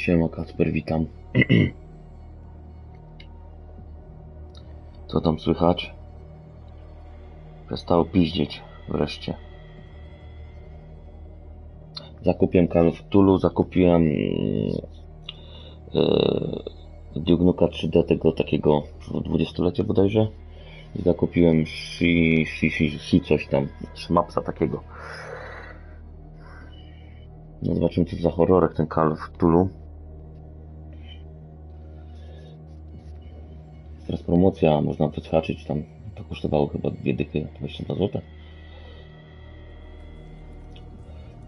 Siema Kacper, witam. Co tam słychać? Przestało piździeć wreszcie. Zakupiłem Call of Cthulhu, zakupiłem Duke Nuka 3D, tego takiego 20-lecie bodajże. I zakupiłem coś tam, mapsa takiego. No zobaczymy, co za horrorek ten Call of Cthulhu. Teraz promocja, można wyhaczyć tam. To kosztowało chyba 2 dychy, 22 zł.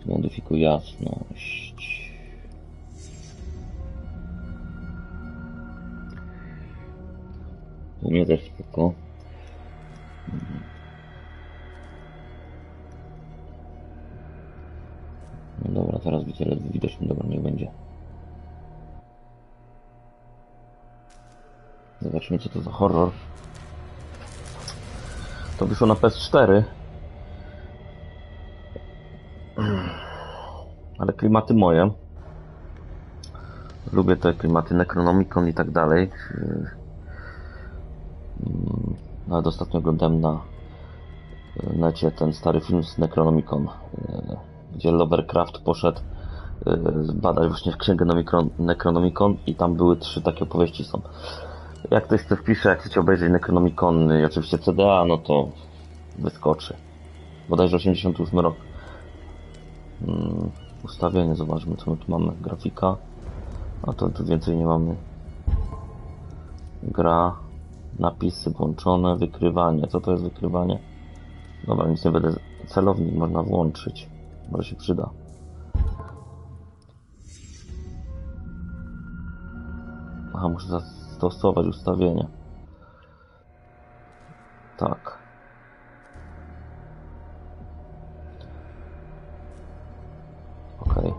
Modyfikuj jasność. U mnie też spoko. No dobra, teraz widzę ledwo widoczny, dobra, niech będzie. Zobaczymy, co to za horror. To wyszło na PS4. Ale klimaty moje. Lubię te klimaty Necronomicon i tak dalej. Nawet ostatnio oglądałem na necie ten stary film z Necronomicon, gdzie Lovecraft poszedł badać właśnie w księgę Necronomicon i tam były 3 takie opowieści są. Jak ktoś to wpisze, jak chcecie obejrzeć Necronomicon i oczywiście CDA, no to wyskoczy. Bodajże 88 rok. Ustawienie, zobaczmy, co my tu mamy. Grafika. A to tu więcej nie mamy. Gra. Napisy włączone. Wykrywanie. Co to jest wykrywanie? Dobra, nic nie będę... Celownik można włączyć. Może się przyda. Aha, muszę zastosować ustawienie. Tak. Okej.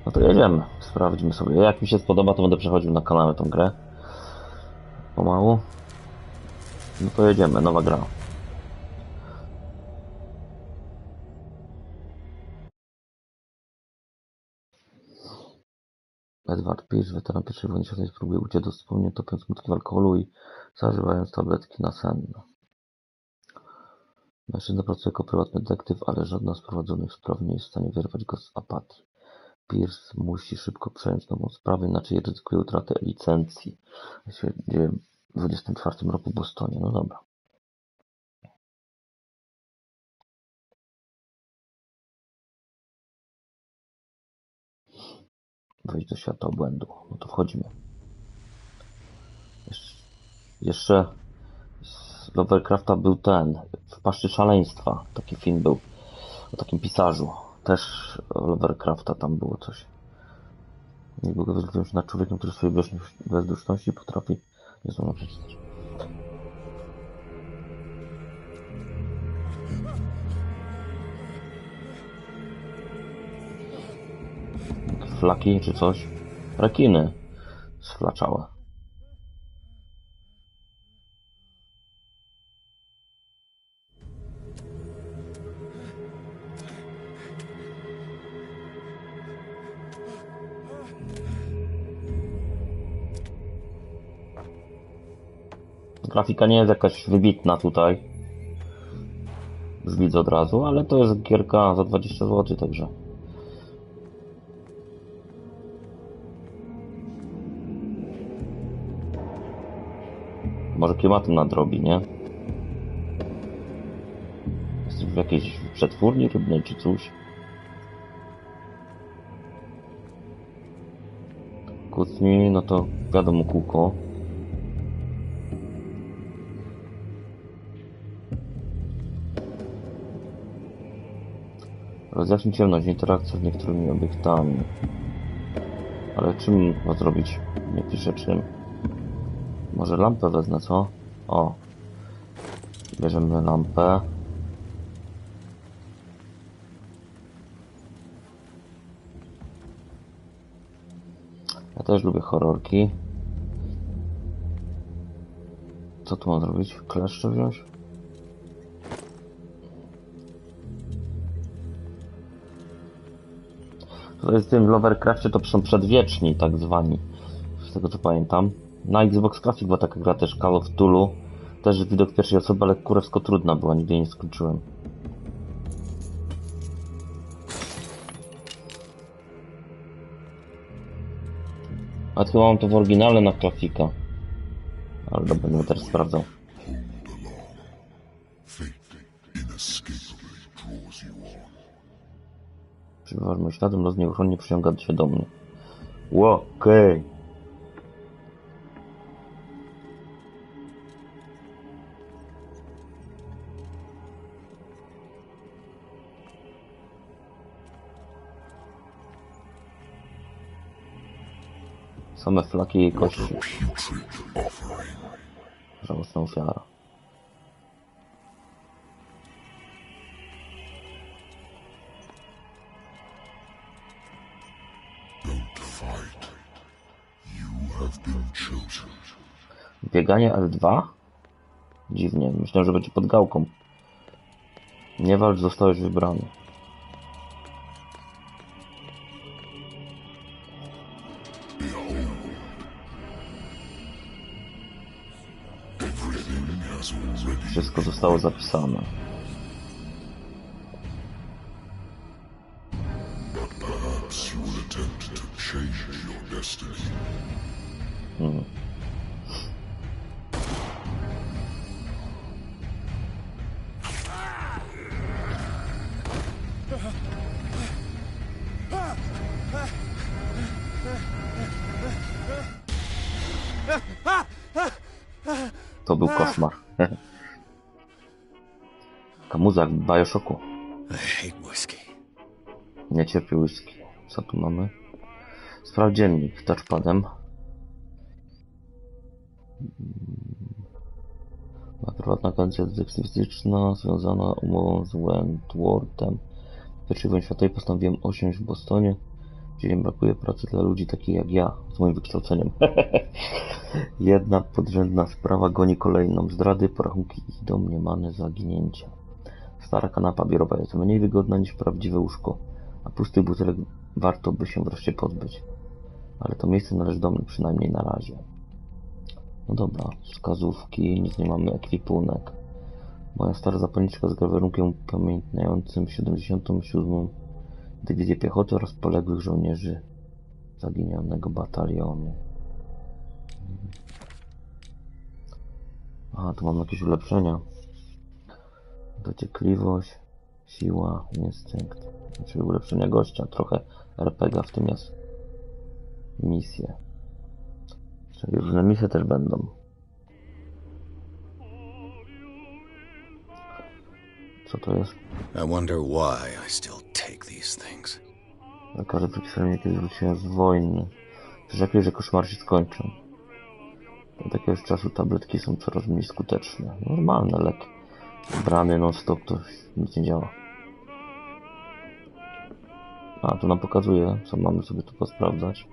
No to jedziemy. Sprawdźmy sobie. Jak mi się spodoba, to będę przechodził na kanale tą grę. Pomału. No to jedziemy. Nowa gra. Edward Pierce, weteran I wojny światowej, próbuje uciec do wspomnień, topiąc smutki w alkoholu i zażywając tabletki nasenne. Mężczyzna pracuje jako prywatny detektyw, ale żadna z prowadzonych spraw nie jest w stanie wyrwać go z apatii. Pierce musi szybko przejąć nową sprawę, inaczej ryzykuje utratę licencji. W 24 roku w Bostonie. No dobra. Wejść do świata obłędu. No to wchodzimy. Jeszcze z Lovecrafta był ten, W paszczy szaleństwa. Taki film był o takim pisarzu. Też Lovecrafta tam było coś. Niedługo wyzwolą się nad człowiekiem, który swojej bezduszności potrafi niezłomnie przeczytać. Flaki czy coś? Rekiny sflaczałe. Grafika nie jest jakaś wybitna tutaj. Już widzę od razu, ale to jest gierka za 20 zł, także. Może klimatem nadrobi, nie? Jesteś w jakiejś przetwórni rybnej czy coś. Kucni, no to wiadomo kółko. Rozjaśnij ciemność, interakcja z niektórymi obiektami. Ale czym ma zrobić? Nie pisze czym. Może lampę wezmę, co? O. Bierzemy lampę. Ja też lubię horrorki. Co tu mam zrobić? Kleszcze wziąć? To jest w tym Lovercraftie, to są przedwieczni tak zwani. Z tego co pamiętam. Na Xbox Classic była taka gra też, Call of Cthulhu. Też widok pierwszej osoby, ale kurewsko trudna była, nigdy jej nie skończyłem. A chyba mam to w oryginale na klasika. Ale dobra, będę teraz sprawdzał. Przybywasz moim śladem, los nieuchronnie przyciąga się do mnie. Okej. Same flaki i kości. Żałosna ofiara. Bieganie L2? Dziwnie, myślę, że będzie pod gałką. Nie walcz, zostałeś wybrany. Wszystko zostało zapisane. To był koszmar. Kamuza w Bioshocku. Nie cierpię whisky. Co tu mamy? Sprawdź dziennik touchpadem. Prywatna agencja detektywistyczna związana umową z Wentworthem. W pierwszej wojnie światowej postanowiłem osiąść w Bostonie, gdzie nie brakuje pracy dla ludzi takich jak ja, z moim wykształceniem. Jedna podrzędna sprawa goni kolejną. Zdrady, porachunki i domniemane zaginięcia. Stara kanapa biurowa jest mniej wygodna niż prawdziwe łóżko, a pustych butelek warto by się wreszcie pozbyć. Ale to miejsce należy do mnie, przynajmniej na razie. No dobra, wskazówki, nic nie mamy, ekwipunek. Moja stara zapalniczka z grawerunkiem upamiętniającym 77. Dywizję Piechoty oraz poległych żołnierzy zaginionego batalionu. Aha, tu mam jakieś ulepszenia. Dociekliwość, siła, instynkt. Czyli ulepszenia gościa, trochę RPG w tym jest. Misje. Czyli różne misje też będą. Co to jest? I wonder why I still take these things. Lekarze przypisali mnie, kiedy wróciłem z wojny. Przyrzekli, że koszmary się skończą. Od jakiegoś czasu tabletki są coraz mniej skuteczne. Normalny lek. Brany non-stop to nic nie działa. A, tu nam pokazuje, co mamy sobie tu posprawdzać.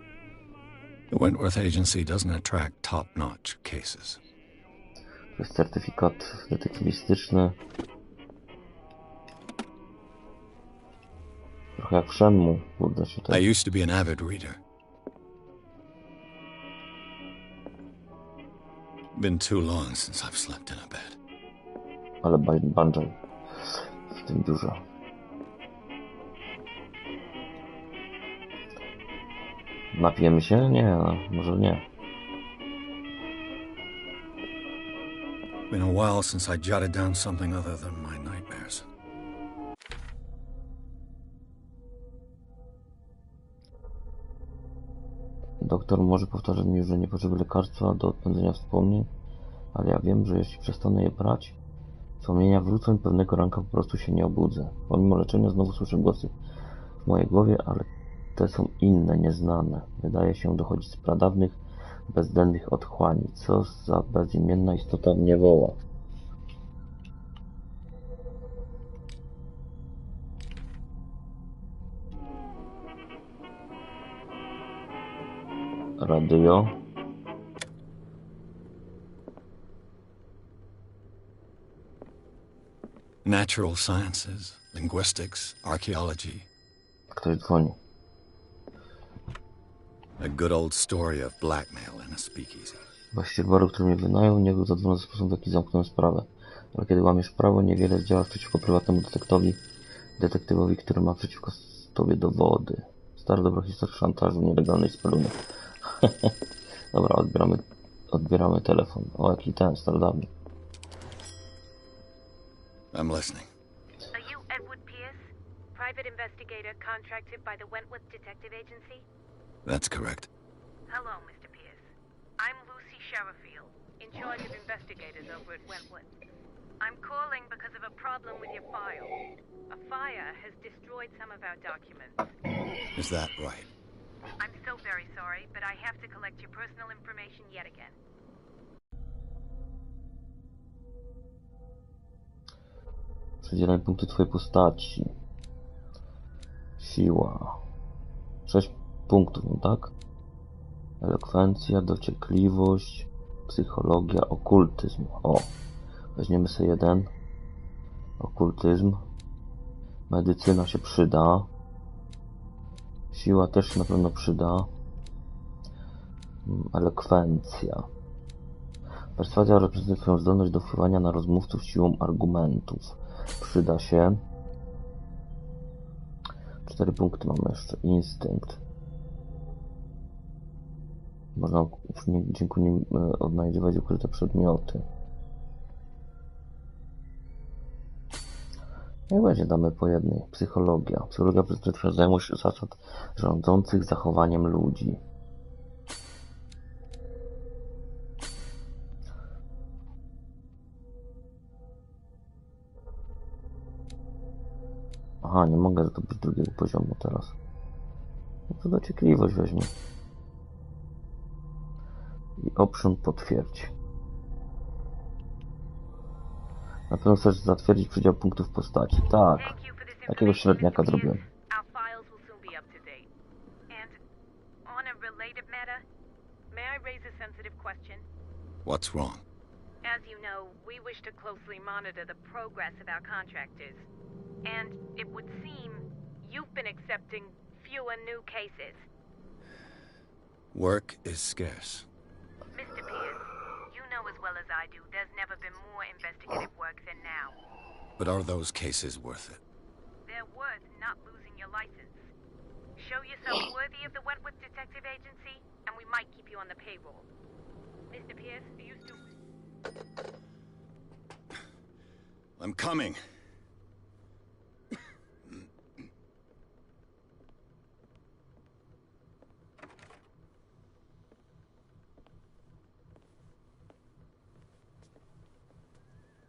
The Wentworth Agency doesn't attract top-notch cases. To jest certyfikat detektywistyczny. Trochę jak w Shenmue, kurde się to... I used to be an avid reader. Been too long since I've slept in a bed. Ale banджай w tym biurze. Napijemy się? Nie, może nie. Been a while since I jotted down something other than my nightmares. Doktor może powtarzać mi, że nie potrzebuję lekarstwa do odpędzenia wspomnień, ale ja wiem, że jeśli przestanę je brać, wspomnienia wrócą i pewnego ranka po prostu się nie obudzę. Pomimo leczenia znowu słyszę głosy w mojej głowie, ale te są inne, nieznane. Wydaje się dochodzić z pradawnych, bezdennych otchłani. Co za bezimienna istota mnie woła. Radio. Natural sciences, linguistics, archaeology. Ktoś dzwoni. A good old story of blackmail in a speakeasy. Właściciel baru, który mnie wynajął, nie był zadowolony ze sposobu, w jaki zamknąłem sprawę. Ale kiedy łamiesz prawo, niewiele zdziałasz przeciwko prywatnemu detektywowi, który ma przeciwko tobie dowody. Stara dobra historia szantażu, nielegalnej speluny. Dobra, odbieramy telefon. O, jaki ten starodawny. I'm listening. Are you Edward Pierce, private investigator contracted by the Wentworth Detective Agency? That's correct. Hello, Mr. Pierce. I'm Lucy Sherifield, in charge of investigators over at Wentworth. I'm calling because of a problem with your file. A fire has destroyed some of our documents. Is that right? I'm so very sorry, but I have to collect your personal information yet again. Przydzielaj punkty twojej postaci. Siła. 6 punktów, no tak? Elokwencja, dociekliwość, psychologia, okultyzm. O, weźmiemy sobie jeden. Okultyzm. Medycyna się przyda. Siła też się na pewno przyda. Elokwencja. Perswazja reprezentuje twoją zdolność do wpływania na rozmówców siłą argumentów. Przyda się. 4 punkty mamy jeszcze. Instynkt. Można dzięki nim odnajdywać ukryte przedmioty. Jak będzie, damy po jednej. Psychologia. Psychologia prezentuje twoją znajomość zasad rządzących zachowaniem ludzi. Aha, nie mogę zdobyć drugiego poziomu teraz. No to dociekliwość weźmie. I option potwierdź. Na pewno chcesz zatwierdzić przydział punktów postaci. Tak. Takiego średniaka zrobiłem. What's wrong? As you know, we wish to closely monitor the progress of our contractors. And it would seem you've been accepting fewer new cases. Work is scarce. Mr. Pierce, you know as well as I do, there's never been more investigative work than now. But are those cases worth it? They're worth not losing your license. Show yourself worthy of the Wentworth Detective Agency, and we might keep you on the payroll. Mr. Pierce, are you still... I'm coming.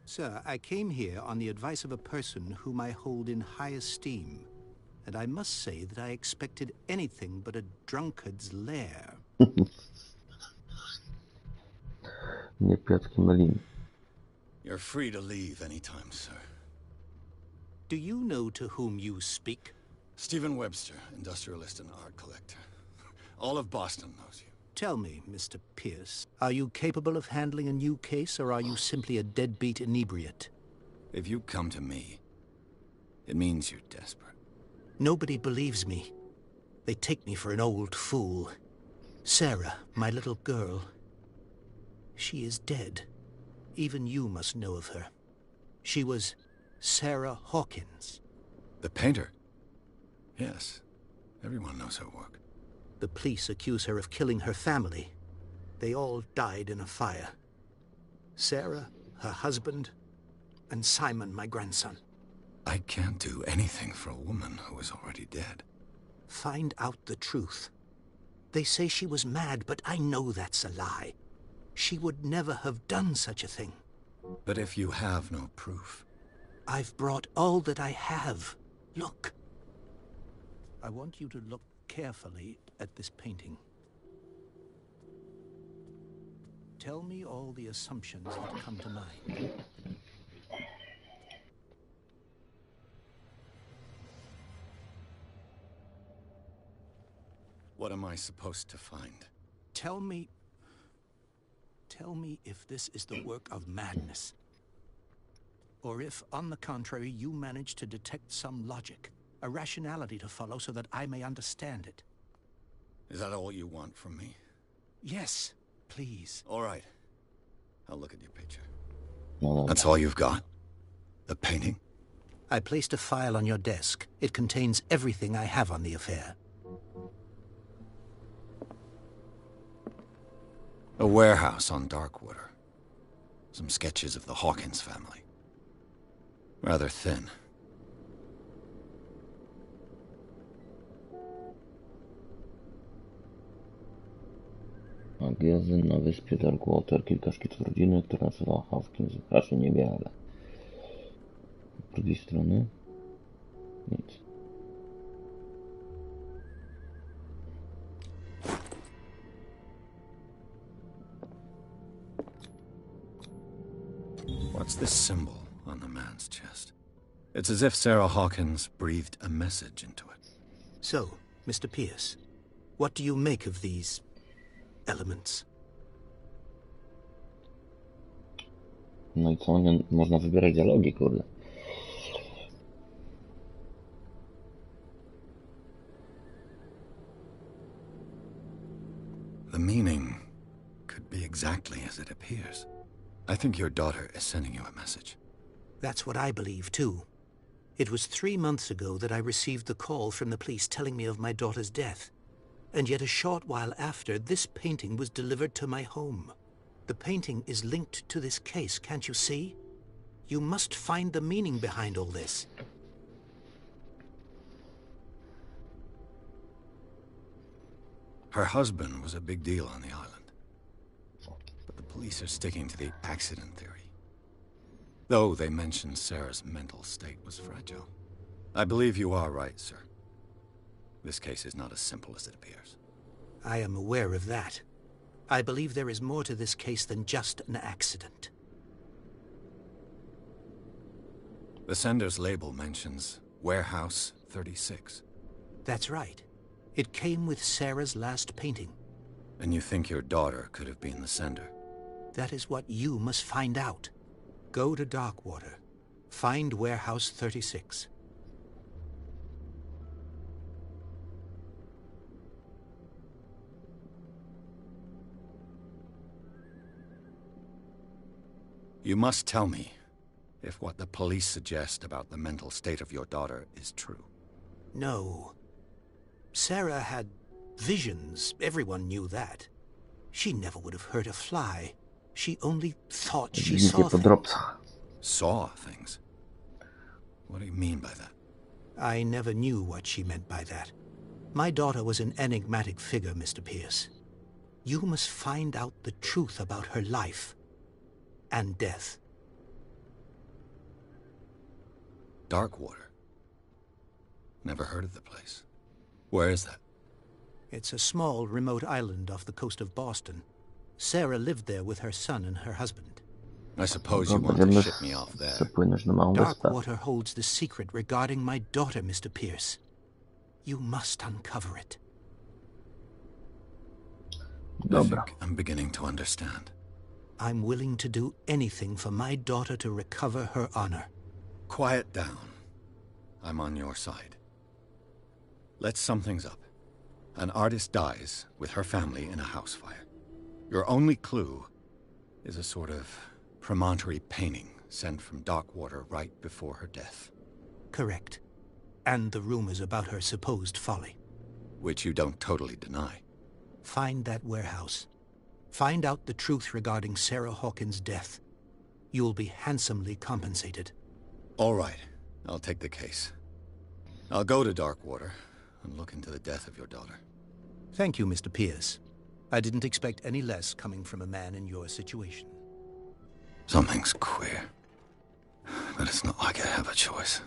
Sir, I came here on the advice of a person whom I hold in high esteem, and I must say that I expected anything but a drunkard's lair. Nie piatki mylimy. You're free to leave anytime, sir. Do you know to whom you speak? Stephen Webster, industrialist and art collector. All of Boston knows you. Tell me, Mr. Pierce, are you capable of handling a new case, or are you simply a deadbeat inebriate? If you come to me, it means you're desperate. Nobody believes me. They take me for an old fool. Sarah, my little girl, she is dead. Even you must know of her. She was Sarah Hawkins. The painter? Yes. Everyone knows her work. The police accuse her of killing her family. They all died in a fire. Sarah, her husband, and Simon, my grandson. I can't do anything for a woman who is already dead. Find out the truth. They say she was mad, but I know that's a lie. She would never have done such a thing. But if you have no proof... I've brought all that I have. Look. I want you to look carefully at this painting. Tell me all the assumptions that come to mind. What am I supposed to find? Tell me if this is the work of madness. Or if, on the contrary, you manage to detect some logic, a rationality to follow so that I may understand it. Is that all you want from me? Yes, please. All right. I'll look at your picture. No dobra. That's all you've got? The painting? I placed a file on your desk. It contains everything I have on the affair. A warehouse on Darkwater. Some sketches of the Hawkins family. Rather thin. Magazyn na wyspie Darkwater, kilka szkic rodziny, która nazywała Hawkins, raczej nie wie, ale z drugiej strony nic. What's this symbol on the man's chest? It's as if Sarah Hawkins breathed a message into it. So, Mr. Pierce, what do you make of these elements? No i co? Nie, można wybierać dialogi, kurde. The meaning could be exactly as it appears. I think your daughter is sending you a message. That's what I believe, too. It was 3 months ago that I received the call from the police telling me of my daughter's death. And yet a short while after, this painting was delivered to my home. The painting is linked to this case, can't you see? You must find the meaning behind all this. Her husband was a big deal on the island. But the police are sticking to the accident theory. Though they mentioned Sarah's mental state was fragile. I believe you are right, sir. This case is not as simple as it appears. I am aware of that. I believe there is more to this case than just an accident. The sender's label mentions Warehouse 36. That's right. It came with Sarah's last painting. And you think your daughter could have been the sender? That is what you must find out. Go to Darkwater. Find Warehouse 36. You must tell me if what the police suggest about the mental state of your daughter is true. No. Sarah had visions. Everyone knew that. She never would have hurt a fly. She only thought she saw Widzicie po things. dropsach. Saw things? What do you mean by that? I never knew what she meant by that. My daughter was an enigmatic figure, Mr. Pierce. You must find out the truth about her life and death. Darkwater? Never heard of the place. Where is that? It's a small, remote island off the coast of Boston. Sarah lived there with her son and her husband. I suppose you No, want to będziemy ship me off there. przepłynąć na małą wyspę. Darkwater holds the secret regarding my daughter, Mr. Pierce. You must uncover it. I Dobra. think I'm beginning to understand. I'm willing to do anything for my daughter to recover her honor. Quiet down. I'm on your side. Let's sum things up. An artist dies with her family in a house fire. Your only clue is a sort of promontory painting sent from Darkwater right before her death. Correct. And the rumors about her supposed folly. Which you don't totally deny. Find that warehouse. Find out the truth regarding Sarah Hawkins' death. You'll be handsomely compensated. All right, I'll take the case. I'll go to Darkwater and look into the death of your daughter. Thank you, Mr. Pierce. I didn't expect any less coming from a man in your situation. Something's queer. But it's not like I have a choice.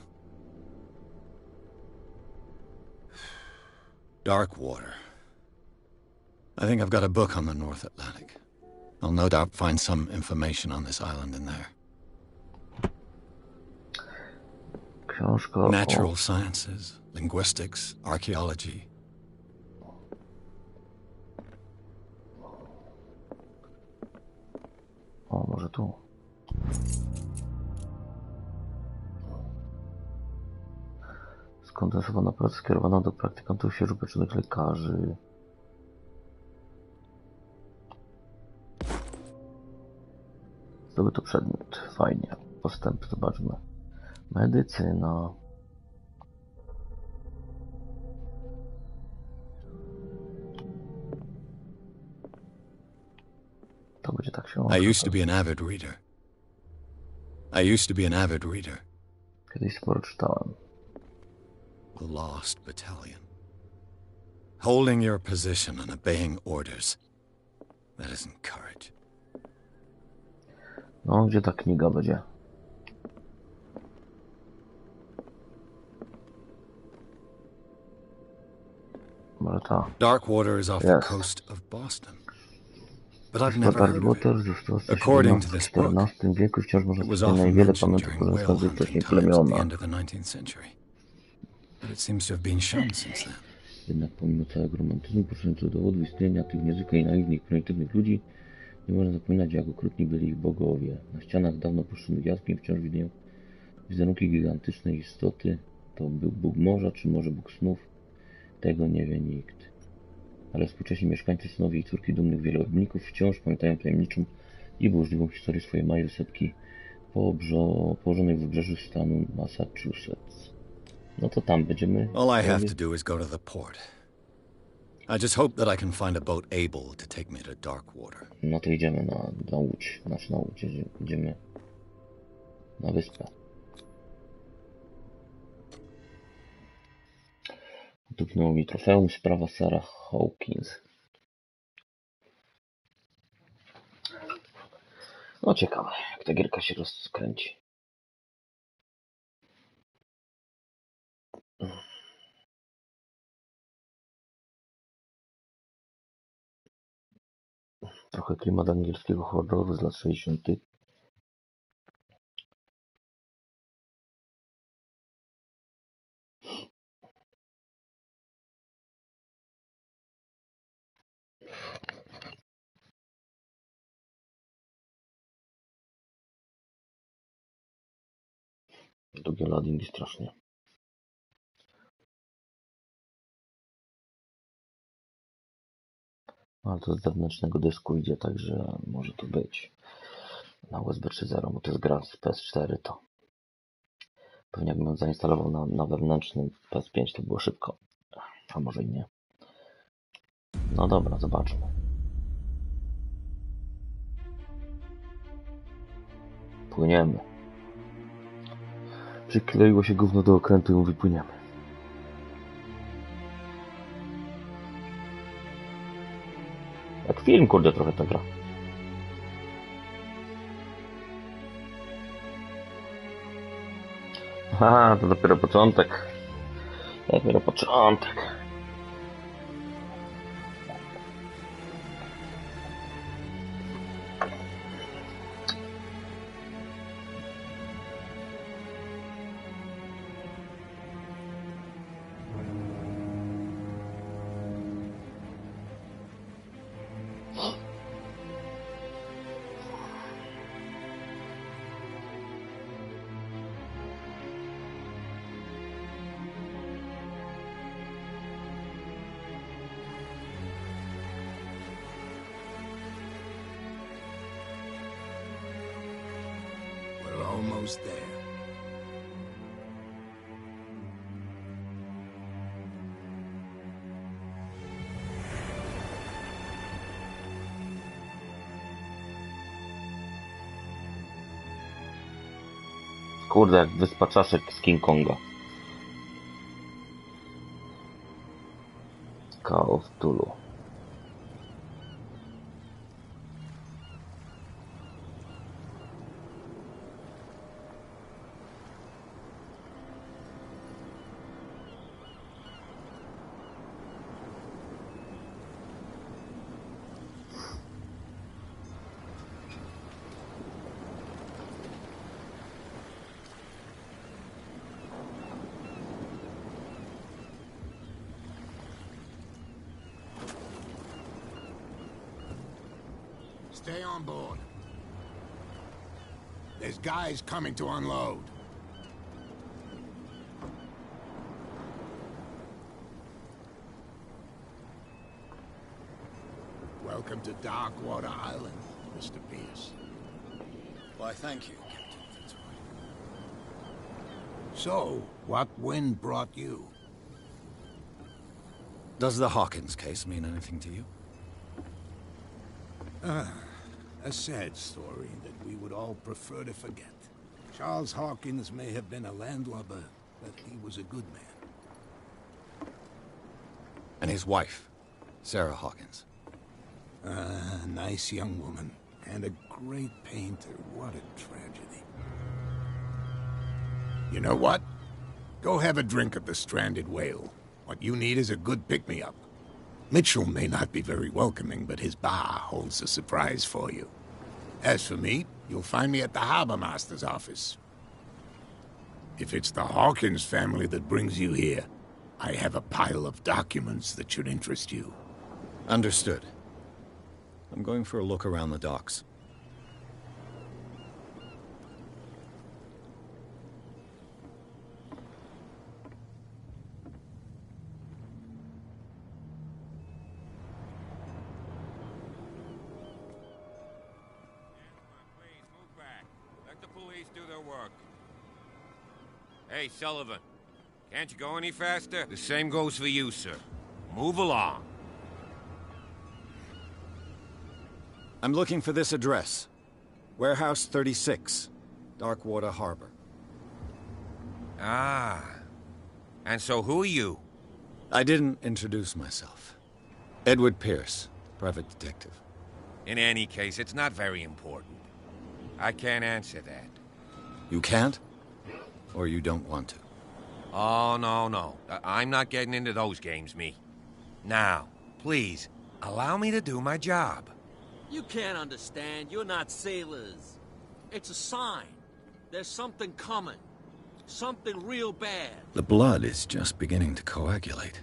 Darkwater. I think I've got a book on the North Atlantic. I'll no doubt find some information on this island in there. Książka o... Natural sciences, linguistics, archaeology. O, może tu. Skondensowana praca skierowana do praktykantów świeżopeczonych lekarzy. Ciekawy to przedmiot. Fajnie. Postęp, zobaczmy. Medycyna. To będzie tak się... I used to be an avid reader. Kiedyś sporo czytałem. The Lost Battalion. Holding your position and obeying orders. That isn't courage. No, gdzie ta kniga będzie? Może ta. Darkwater is off the coast of Boston. But I've never heard of it. Darkwater został According to this book, w XIV wieku wciąż można it was czytać often najwiele mentioned pamiętów during whale pozostanych hunting wcześniej times at the plemiona. end of the 19th century. But it seems to have been shown since then. Jednak pomimo całego romantyzmu poszukującego dowodów istnienia tych niezwykle naiwnych, prymitywnych ludzi, nie można zapominać, jak okrutni byli ich bogowie. Na ścianach dawno opuszczonych jaskiń wciąż widnieją wizerunki gigantycznej istoty. To był Bóg morza, czy może Bóg snów? Tego nie wie nikt. Ale współcześni mieszkańcy, synowie i córki dumnych wielorybników wciąż pamiętają tajemniczą i burzliwą historię swojej małej wysepki położonej w wybrzeżu stanu Massachusetts. No to tam będziemy... All I have to do is go to the port. I just hope that I can find a boat able to take me to Darkwater. No to idziemy na łódź. Znaczy na łódź, idziemy na wyspę. Dupnęło mi trofeum, sprawa Sarah Hawkins. No ciekawe, jak ta gierka się rozkręci. Trochę klimat angielskiego horroru z lat 60. Długie loadingi strasznie. Ale to z zewnętrznego dysku idzie, także może to być na USB 3.0, bo to jest gra z PS4, to pewnie jakbym ją zainstalował na wewnętrznym PS5, to było szybko, a może i nie. No dobra, zobaczmy. Płyniemy. Przykleiło się gówno do okrętu i mówi płyniemy. Jak film, kurde, trochę ta gra. Aha, to dopiero początek. Dopiero początek. We're almost there. Kurde, jak wyspa czaszek z King Konga. Call of Cthulhu. Stay on board. There's guys coming to unload. Welcome to Darkwater Island, Mr. Pierce. Why, thank you, Captain Fitzroy. So, what wind brought you? Does the Hawkins case mean anything to you? A sad story that we would all prefer to forget. Charles Hawkins may have been a landlubber, but he was a good man. And his wife, Sarah Hawkins. A nice young woman, and a great painter. What a tragedy. You know what? Go have a drink at the Stranded Whale. What you need is a good pick-me-up. Mitchell may not be very welcoming, but his bar holds a surprise for you. As for me, you'll find me at the Harbor Master's office. If it's the Hawkins family that brings you here, I have a pile of documents that should interest you. Understood. I'm going for a look around the docks. Do their work. Hey, Sullivan. Can't you go any faster? The same goes for you, sir. Move along. I'm looking for this address. Warehouse 36, Darkwater Harbor. Ah. And so who are you? I didn't introduce myself. Edward Pierce, private detective. In any case, it's not very important. I can't answer that. You can't? Or you don't want to? Oh, no. I'm not getting into those games, me. Now, please, allow me to do my job. You can't understand. You're not sailors. It's a sign. There's something coming. Something real bad. The blood is just beginning to coagulate.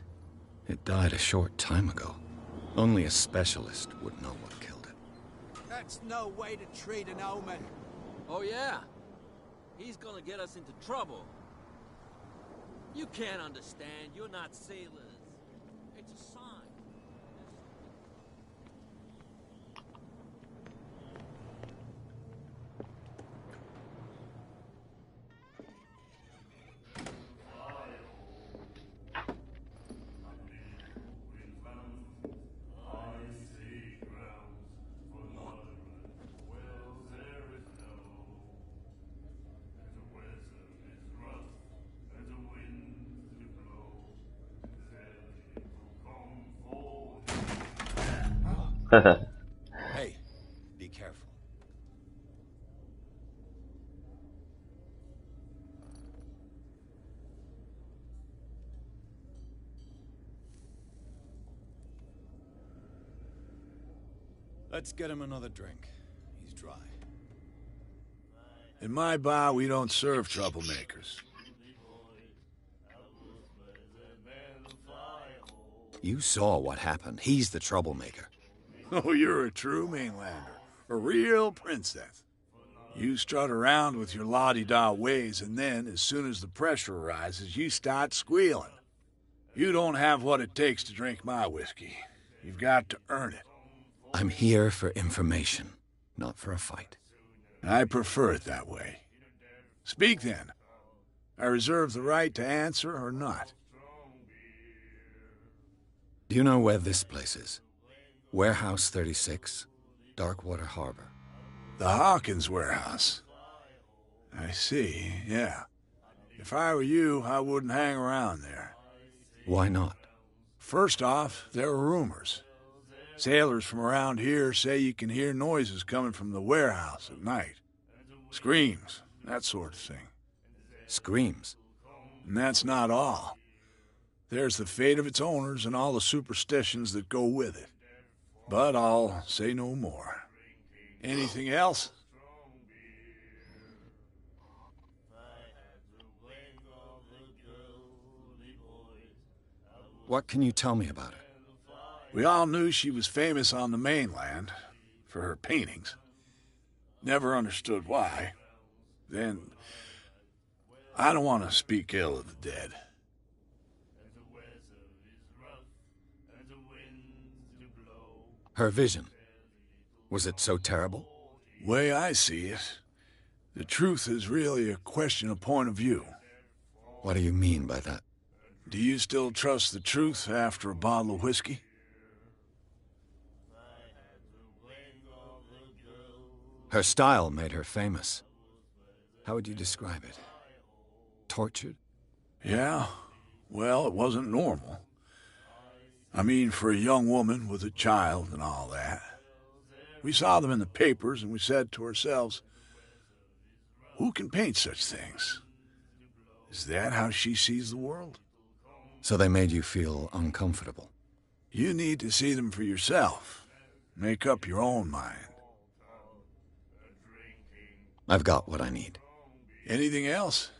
It died a short time ago. Only a specialist would know what killed it. That's no way to treat an omen. Oh, yeah? He's gonna get us into trouble. You can't understand. You're not sailors. It's a sign. Hey, be careful. Let's get him another drink. He's dry. In my bar, we don't serve troublemakers. You saw what happened. He's the troublemaker. Oh, you're a true mainlander. A real princess. You strut around with your la-di-da ways, and then, as soon as the pressure rises, you start squealing. You don't have what it takes to drink my whiskey. You've got to earn it. I'm here for information, not for a fight. I prefer it that way. Speak, then. I reserve the right to answer or not. Do you know where this place is? Warehouse 36, Darkwater Harbor. The Hawkins warehouse. I see, yeah. If I were you, I wouldn't hang around there. Why not? First off, there are rumors. Sailors from around here say you can hear noises coming from the warehouse at night. Screams, that sort of thing. Screams? And that's not all. There's the fate of its owners and all the superstitions that go with it. But I'll say no more. Anything else? What can you tell me about her? We all knew she was famous on the mainland for her paintings. Never understood why. Then, I don't want to speak ill of the dead. Her vision. Was it so terrible? Way I see it, The truth is really a question of point of view. What do you mean by that? Do you still trust the truth after a bottle of whiskey? Her style made her famous. How would you describe it? Tortured? Yeah. Well, it wasn't normal. I mean, for a young woman with a child and all that. We saw them in the papers and we said to ourselves, who can paint such things? Is that how she sees the world? So they made you feel uncomfortable? You need to see them for yourself. Make up your own mind. I've got what I need. Anything else?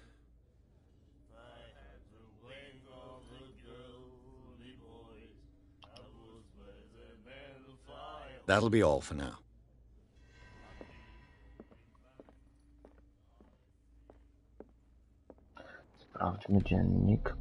That'll be all for now. Sprawdźmy dziennik.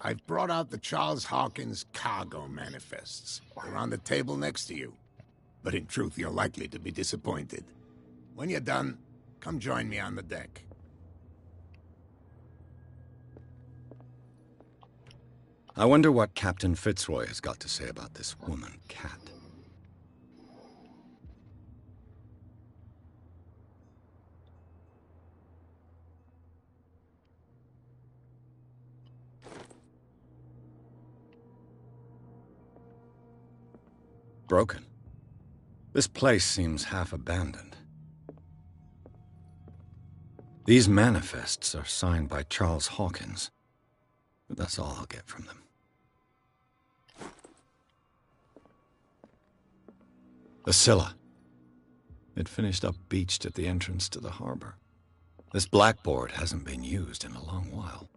I've brought out the Charles Hawkins cargo manifests. They're on the table next to you. But in truth, you're likely to be disappointed. When you're done, come join me on the deck. I wonder what Captain Fitzroy has got to say about this woman, Cat. Broken. This place seems half abandoned. These manifests are signed by Charles Hawkins, but that's all I'll get from them. The Scylla. It finished up beached at the entrance to the harbor. This blackboard hasn't been used in a long while.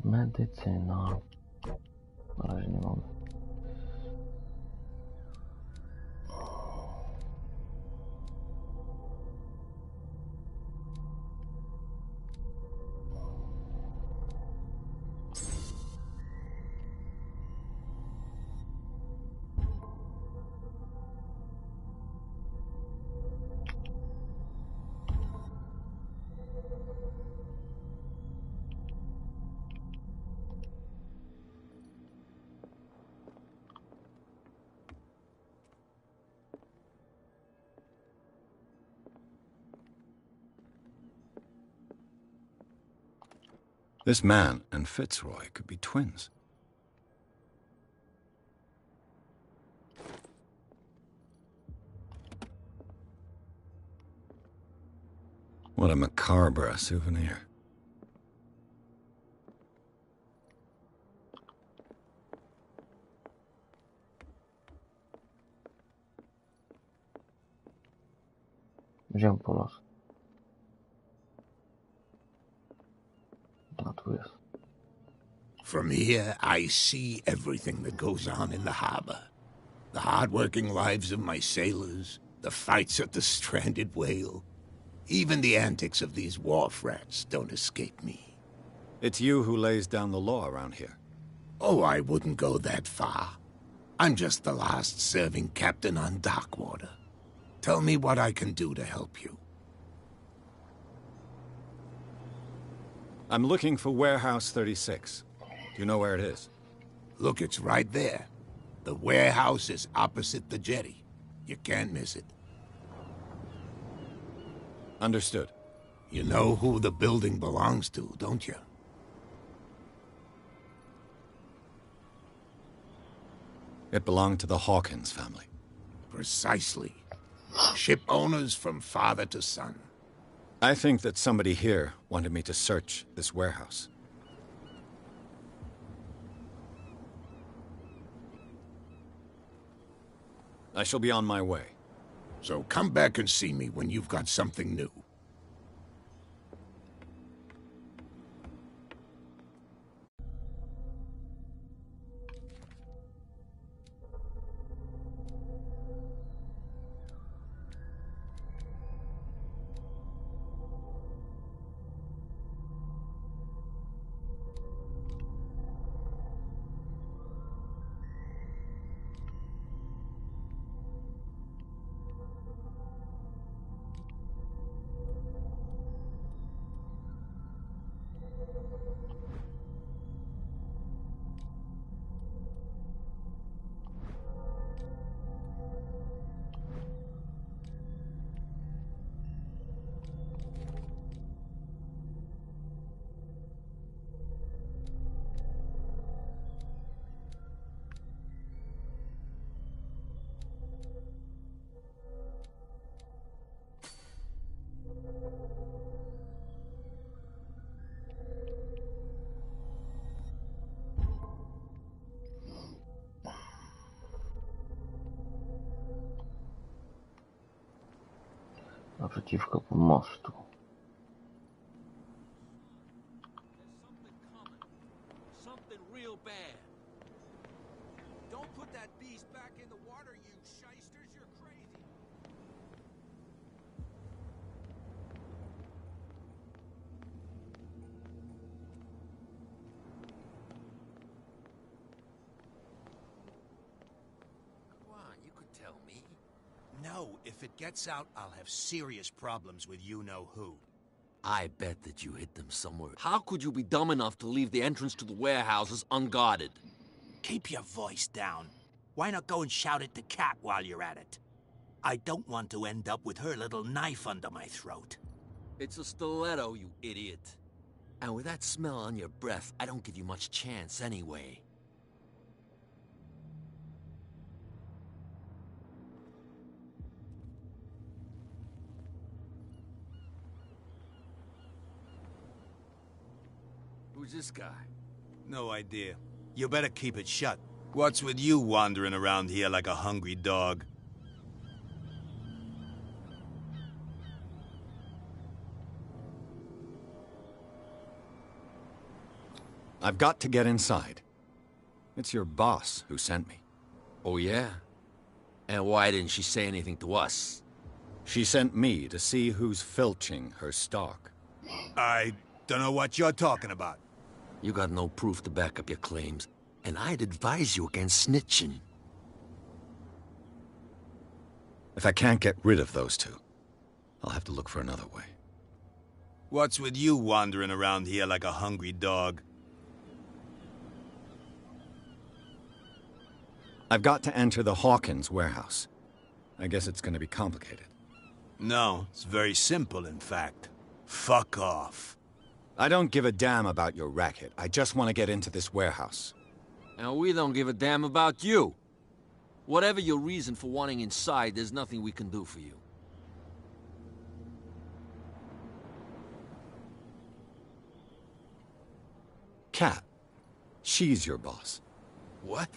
Medycyna. Na razie nie mamy. This man and Fitzroy could be twins. What a macabre souvenir. Wziąłem po los. A tu jest. From here, I see everything that goes on in the harbor. The hard-working lives of my sailors, the fights at the stranded whale. Even the antics of these wharf rats don't escape me. It's you who lays down the law around here. Oh, I wouldn't go that far. I'm just the last serving captain on Darkwater. Tell me what I can do to help you. I'm looking for Warehouse 36. Do you know where it is? Look, it's right there. The warehouse is opposite the jetty. You can't miss it. Understood. You know who the building belongs to, don't you? It belonged to the Hawkins family. Precisely. Ship owners from father to son. I think that somebody here wanted me to search this warehouse. I shall be on my way. So come back and see me when you've got something new. Naprzeciwko pomostu. Something real bad. Don't put that beast back in the water, you shysters. You're crazy. Come on, you could tell me. No, if it gets out, I'll have serious problems with you-know-who. I bet that you hid them somewhere. How could you be dumb enough to leave the entrance to the warehouses unguarded? Keep your voice down. Why not go and shout at the cat while you're at it? I don't want to end up with her little knife under my throat. It's a stiletto, you idiot. And with that smell on your breath, I don't give you much chance anyway. Who's this guy? No idea. You better keep it shut. What's with you wandering around here like a hungry dog? I've got to get inside. It's your boss who sent me. Oh, yeah? And why didn't she say anything to us? She sent me to see who's filching her stock. I don't know what you're talking about. You got no proof to back up your claims, and I'd advise you against snitching. If I can't get rid of those two, I'll have to look for another way. What's with you wandering around here like a hungry dog? I've got to enter the Hawkins warehouse. I guess it's going to be complicated. No, it's very simple, in fact. Fuck off. I don't give a damn about your racket. I just want to get into this warehouse. And we don't give a damn about you. Whatever your reason for wanting inside, there's nothing we can do for you. Kat, she's your boss. What?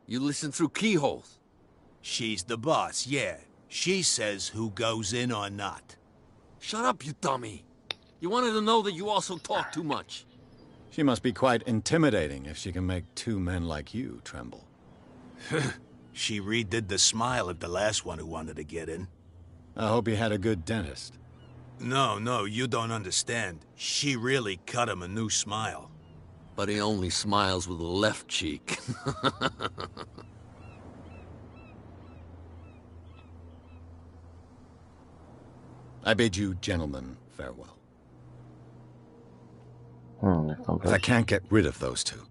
You listen through keyholes? She's the boss, yeah. She says who goes in or not. Shut up, you dummy. You wanted to know that you also talk too much. She must be quite intimidating if she can make two men like you tremble. She redid the smile at the last one who wanted to get in. I hope he had a good dentist. No, you don't understand. She really cut him a new smile. But he only smiles with the left cheek. I bid you gentlemen farewell. If I can't get rid of those two,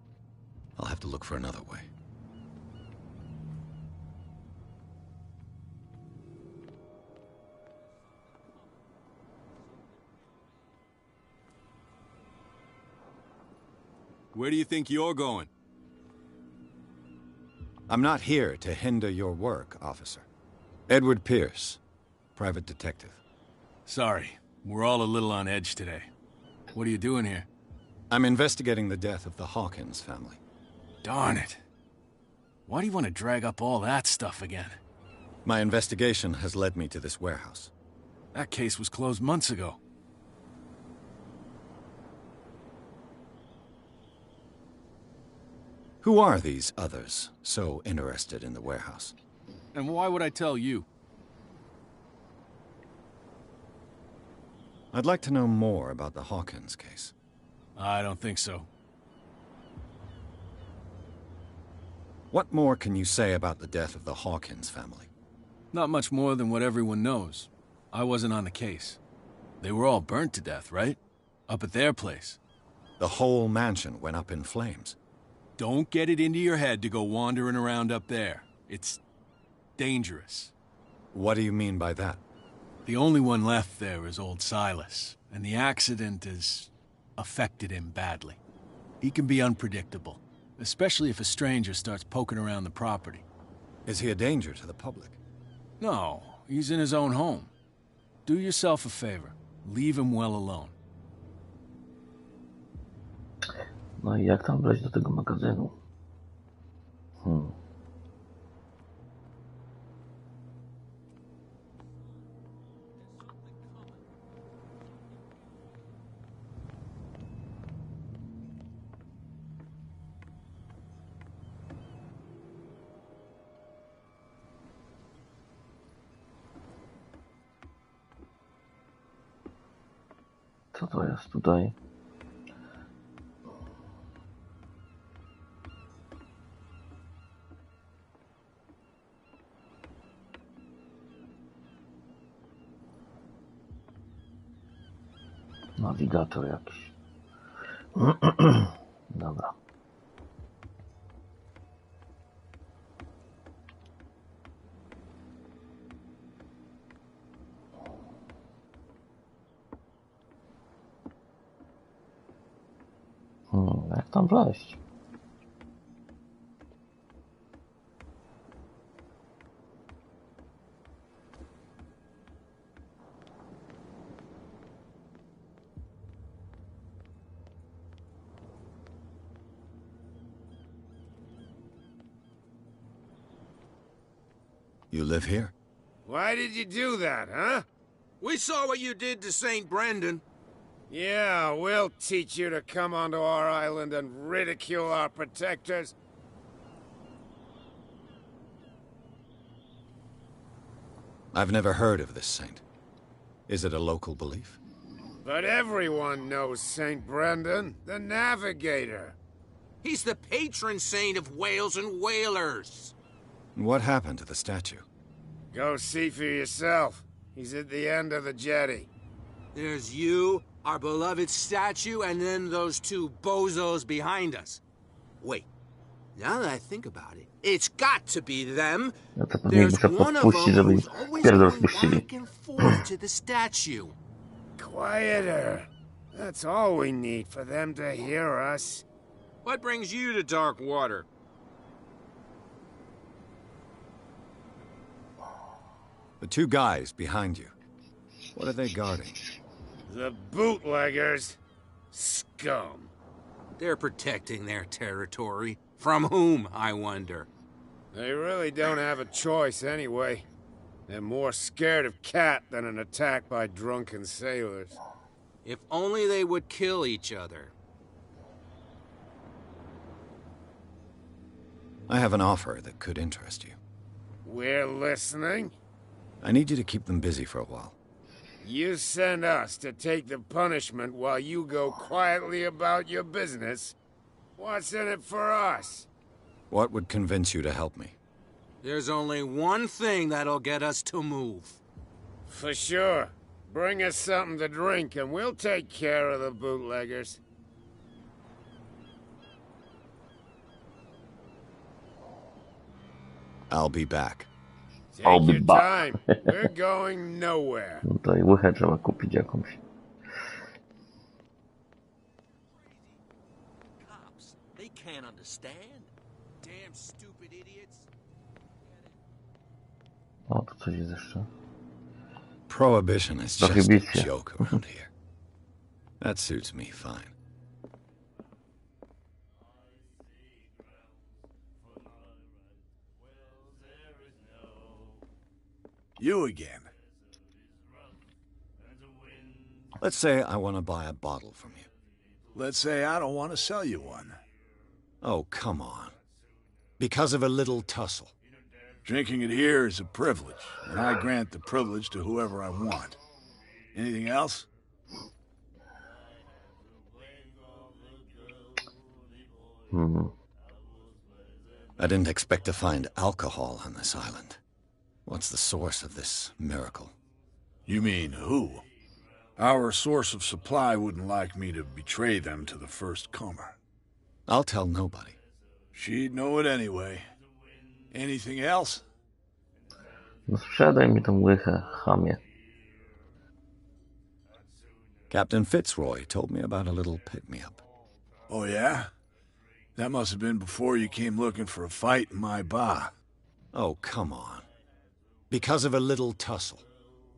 I'll have to look for another way. Where do you think you're going? I'm not here to hinder your work, officer. Edward Pierce, private detective. Sorry, we're all a little on edge today. What are you doing here? I'm investigating the death of the Hawkins family. Darn it. Why do you want to drag up all that stuff again? My investigation has led me to this warehouse. That case was closed months ago. Who are these others so interested in the warehouse? And why would I tell you? I'd like to know more about the Hawkins case. I don't think so. What more can you say about the death of the Hawkins family? Not much more than what everyone knows. I wasn't on the case. They were all burnt to death, right? Up at their place. The whole mansion went up in flames. Don't get it into your head to go wandering around up there. It's dangerous. What do you mean by that? The only one left there is old Silas, and the accident has affected him badly. He can be unpredictable, especially if a stranger starts poking around the property. Is he a danger to the public? No, he's in his own home. Do yourself a favor. Leave him well alone. No i jak tam wejść do tego magazynu? Co to jest tutaj? Nawigator jakiś. Dobra. Jak tam wleźć? You live here? Why did you do that, huh? We saw what you did to St. Brendan. Yeah, we'll teach you to come onto our island and ridicule our protectors. I've never heard of this saint. Is it a local belief? But everyone knows St. Brendan, the Navigator. He's the patron saint of whales and whalers. What happened to the statue? Go see for yourself. He's at the end of the jetty. There's you, our beloved statue, and then those two bozos behind us. Wait, now that I think about it, it's got to be them. Ja to pewnie There's muszę one of podpuścić, them żeby who's always pierdol going spuścili. back and forth to the statue. Quieter. That's all we need for them to hear us. What brings you to dark water? The two guys behind you. What are they guarding? The bootleggers. Scum. They're protecting their territory. From whom, I wonder? They really don't have a choice anyway. They're more scared of Cat than an attack by drunken sailors. If only they would kill each other. I have an offer that could interest you. We're listening. I need you to keep them busy for a while. You send us to take the punishment while you go quietly about your business. What's in it for us? What would convince you to help me? There's only one thing that'll get us to move. For sure. Bring us something to drink and we'll take care of the bootleggers. I'll be back. I'll Take be your back. time. We're going nowhere. Tutaj łychę trzeba kupić jakąś. Cops, they can't understand. Damn stupid idiots. O, tu coś jest jeszcze. Prohibition is just a Prohibicja. joke around here. That suits me fine. You again. Let's say I want to buy a bottle from you. Let's say I don't want to sell you one. Oh, come on. Because of a little tussle. Drinking it here is a privilege, and I grant the privilege to whoever I want. Anything else? I didn't expect to find alcohol on this island. What's the source of this miracle? You mean who? Our source of supply wouldn't like me to betray them to the first comer. I'll tell nobody. She'd know it anyway. Anything else? No sprzedaj mi tą łychę, chamie. Captain Fitzroy told me about a little pick-me-up. Oh, yeah? That must have been before you came looking for a fight in my bar. Oh, come on. Because of a little tussle.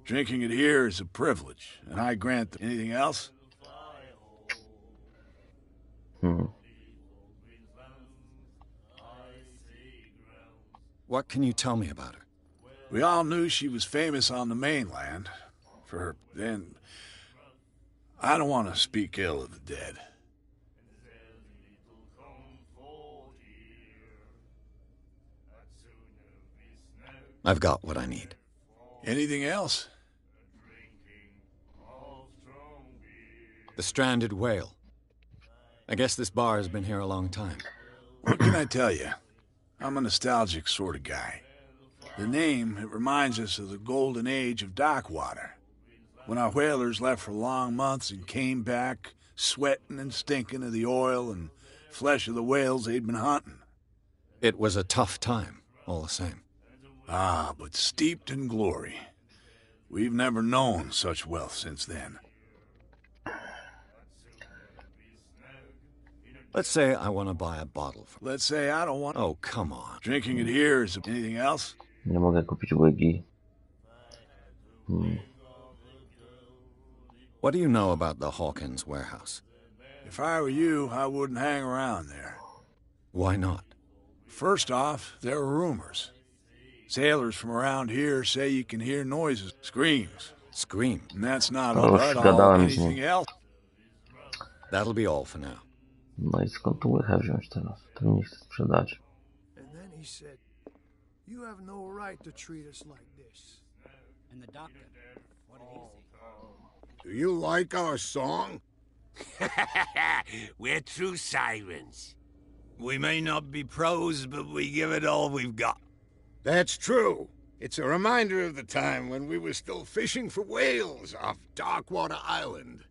Drinking it here is a privilege, and I grant them. Anything else? What can you tell me about her? We all knew she was famous on the mainland. For her, then... I don't want to speak ill of the dead. I've got what I need. Anything else? The stranded whale. I guess this bar has been here a long time. What can I tell you? I'm a nostalgic sort of guy. The name, it reminds us of the golden age of dockwater. When our whalers left for long months and came back, sweating and stinking of the oil and flesh of the whales they'd been hunting. It was a tough time, all the same. Ah, but steeped in glory. We've never known such wealth since then. Let's say I want to buy a bottle from... Let's say I don't want... Oh, come on. Drinking it here is... Anything else? Nie mogę kupić łygi. What do you know about the Hawkins warehouse? If I were you, I wouldn't hang around there. Why not? First off, there are rumors. Sailors from around here say you can hear noises, screams. Scream? And that's not To all już right. gadałem z Anything nim. else? That'll be all for now. No i skąd tu łychę wziąć teraz? To nie chcę sprzedać. And then he said, "You have no right to treat us like this." And the doctor, what did he say? Do you like our song? We're true sirens. We may not be pros, but we give it all we've got. That's true. It's a reminder of the time when we were still fishing for whales off Darkwater Island.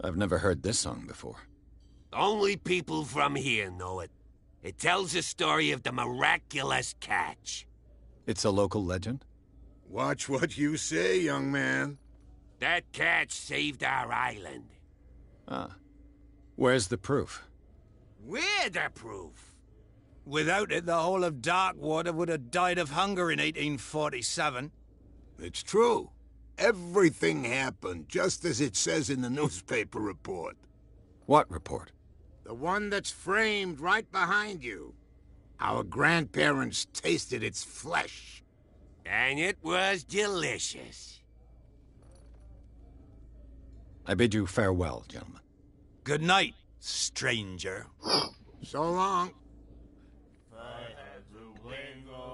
I've never heard this song before. Only people from here know it. It tells the story of the miraculous catch. It's a local legend? Watch what you say, young man. That catch saved our island. Ah. Where's the proof? We're the proof. Without it, the whole of Darkwater would have died of hunger in 1847. It's true. Everything happened just as it says in the newspaper report. What report? The one that's framed right behind you. Our grandparents tasted its flesh. And it was delicious. I bid you farewell, gentlemen. Good night, stranger. So long.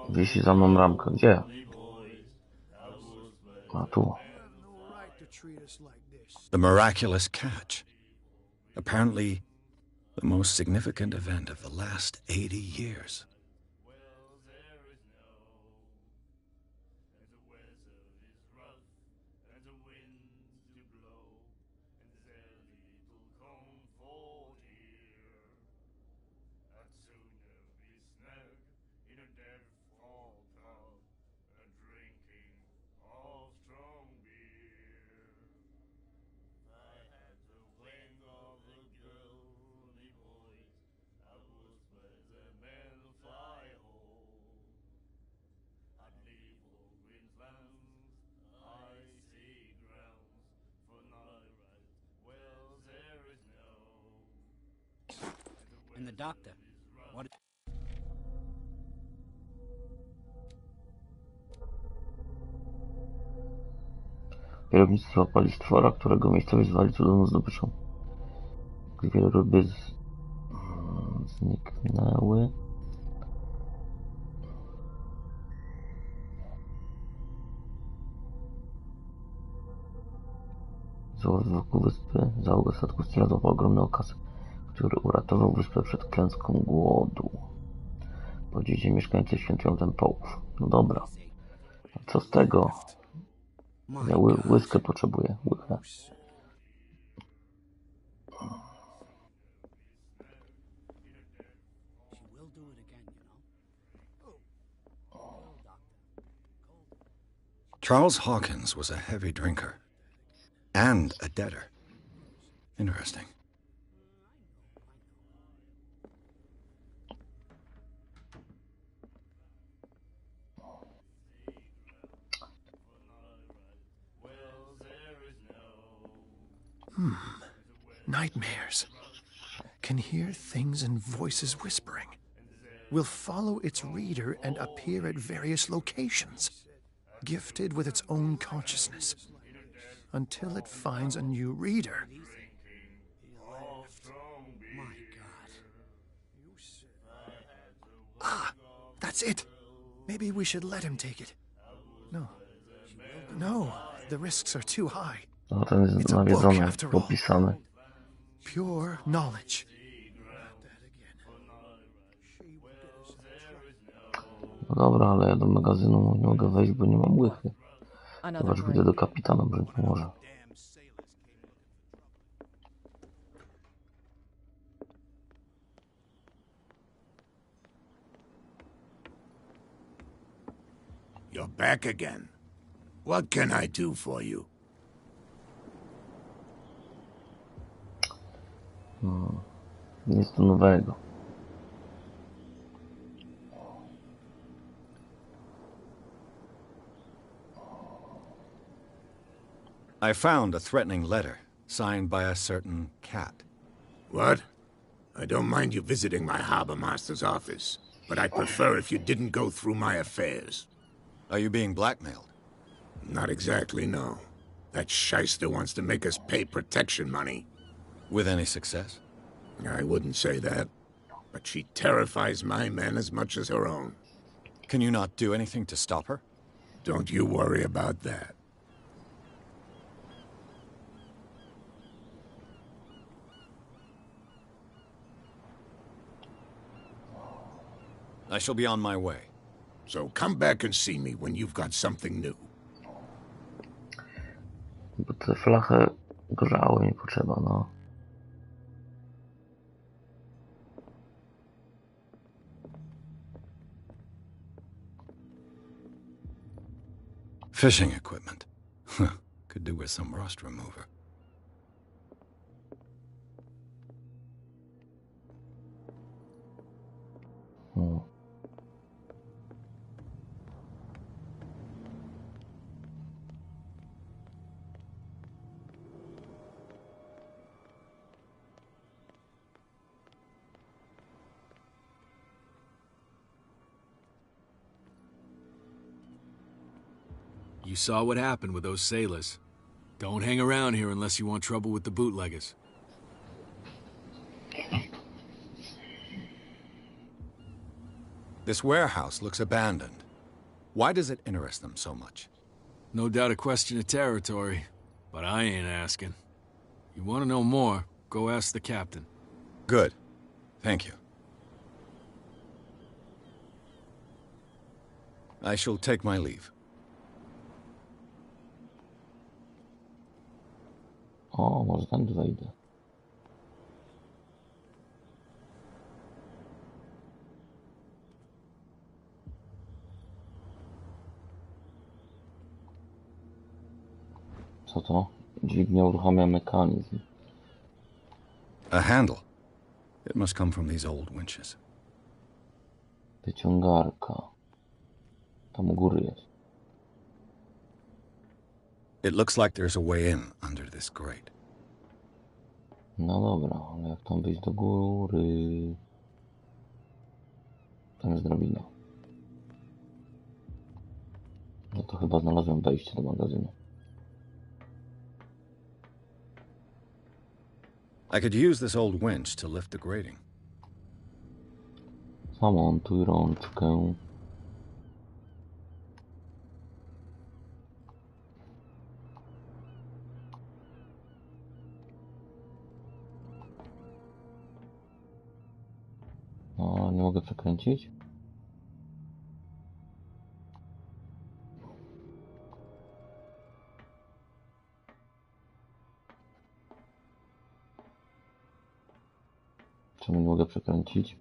Wisi za mną ramka. Gdzie? A tu. The miraculous catch. Apparently, the most significant event of the last 80 years. And the doctor, what... Kierownicy złapali stwora, którego miejscowi zwali cudowną zdobyczą. Dwie ryby zniknęły. Wokół wyspy załoga statku znalazła ogromny okaz, który uratował wyspę przed klęską głodu. Po dziś mieszkańcy świętują ten połów. No dobra. A co z tego? Ja łyskę potrzebuję. Łychę. Charles Hawkins was a heavy drinker. And a debtor. Interesting. Nightmares. Can hear things and voices whispering. Will follow its reader and appear at various locations, gifted with its own consciousness, until it finds a new reader. Ah, that's it. Maybe we should let him take it. No, the risks are too high. No, ten jest nawiedzony, opisany. Pure knowledge. No dobra, ale ja do magazynu nie mogę wejść, bo nie mam łychy. Zobacz, pójdę do kapitana, może mi pomoże. You're back again. What can I do for you? Nic tu nowego. I found a threatening letter, signed by a certain cat. What? I don't mind you visiting my harbor master's office, but I'd prefer if you didn't go through my affairs. Are you being blackmailed? Not exactly, no. That shyster wants to make us pay protection money. With any success? I wouldn't say that, but she terrifies my men as much as her own. Can you not do anything to stop her? Don't you worry about that. I shall be on my way. So come back and see me when you've got something new. Bo te flachy grzały mi potrzeba, no. Fishing equipment. Could do with some rust remover. You saw what happened with those sailors. Don't hang around here unless you want trouble with the bootleggers. This warehouse looks abandoned. Why does it interest them so much? No doubt a question of territory, but I ain't asking. You want to know more, go ask the captain. Good. Thank you. I shall take my leave. O, może tam wejdę. Co to? Dźwignia uruchamia mechanizm. A handle. It must come from these old winches. Wyciągarka. Tam u góry jest. It looks like there's a way in under this grate. No dobra, ale jak tam wyjść do góry? Tam jest drabina. No to chyba znalazłem wejście do magazynu. I could use this old winch to lift the grating. Zamontuj rączkę. O, nie mogę przekręcić? Czemu nie mogę przekręcić?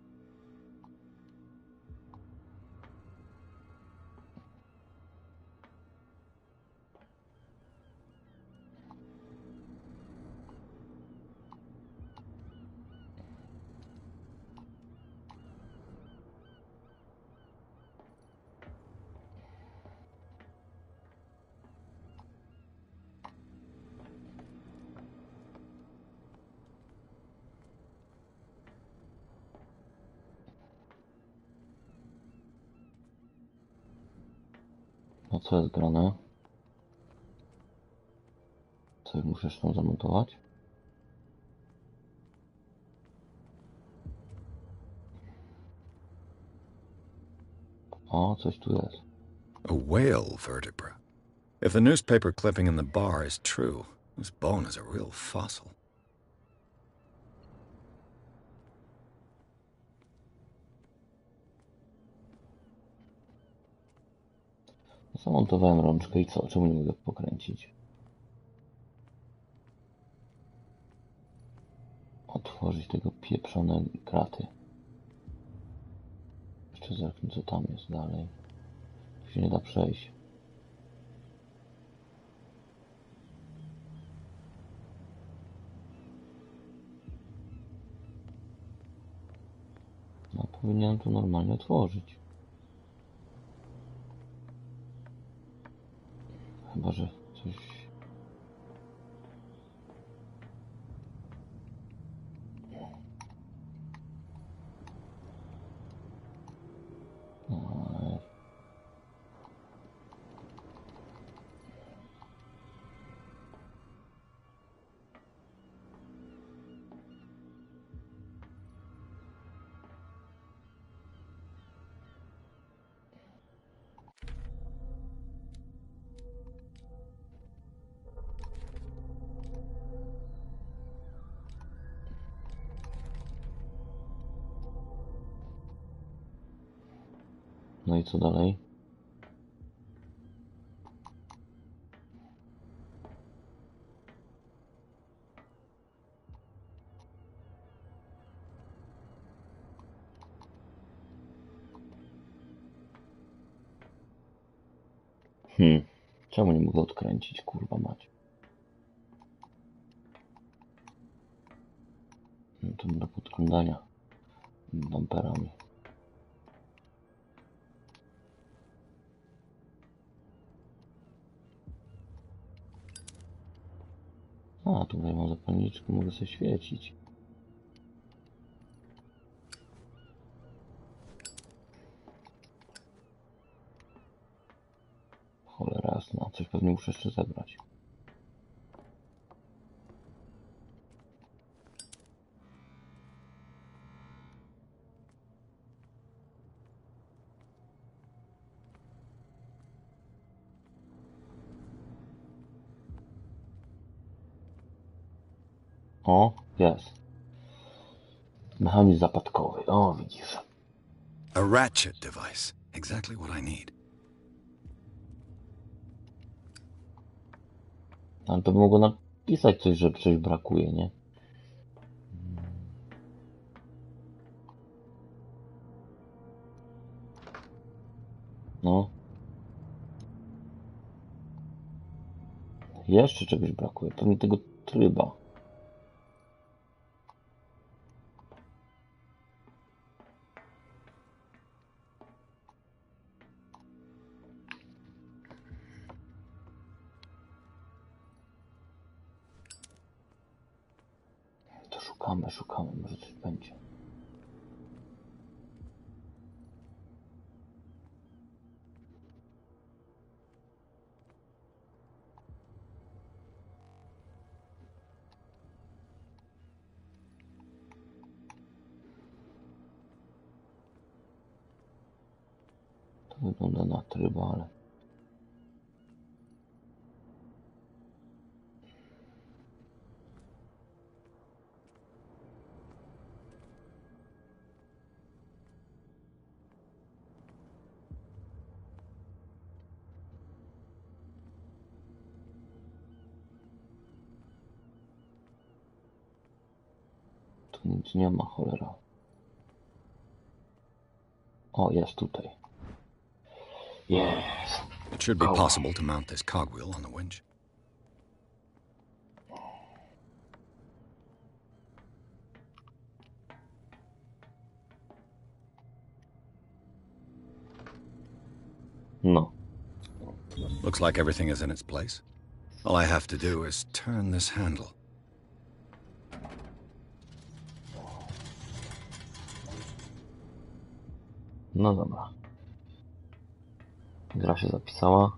A co jest grane? Co muszę jeszcze zamontować? O, coś tu jest. A whale vertebra. If the newspaper clipping in the bar is true, this bone is a real fossil. Zamontowałem rączkę i co? Czemu nie mogę pokręcić? Otworzyć tego pieprzone kraty. Jeszcze zerknę, co tam jest dalej. Tu się nie da przejść. No, powinienem to normalnie otworzyć. Chyba, że coś... No i co dalej? Czemu nie mogę odkręcić, kurwa mać? No to do podglądania bumperami. A, tutaj mam zapalniczkę, mogę sobie świecić. Cholera jasna, coś pewnie muszę jeszcze zebrać. O, jest. Mechanizm zapadkowy. O, widzisz. A ratchet device. Exactly what I need. Ale to by mogło napisać coś, że coś brakuje, nie? No. Jeszcze czegoś brakuje. Pewnie tego tryba. To szukamy, może coś będzie. Wygląda na tryba, ale... Tu nic nie ma, cholera. O, jest tutaj. Yes. It should be possible to mount this cogwheel on the winch. No. Looks like everything is in its place. All I have to do is turn this handle. No dobra. Gra się zapisała.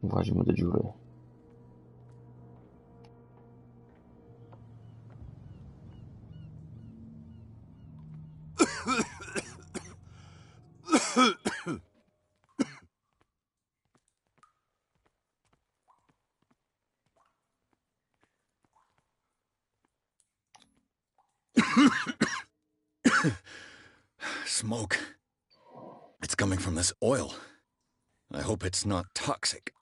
Włazimy do dziury. Smoke. It's coming from this oil. I hope it's not toxic.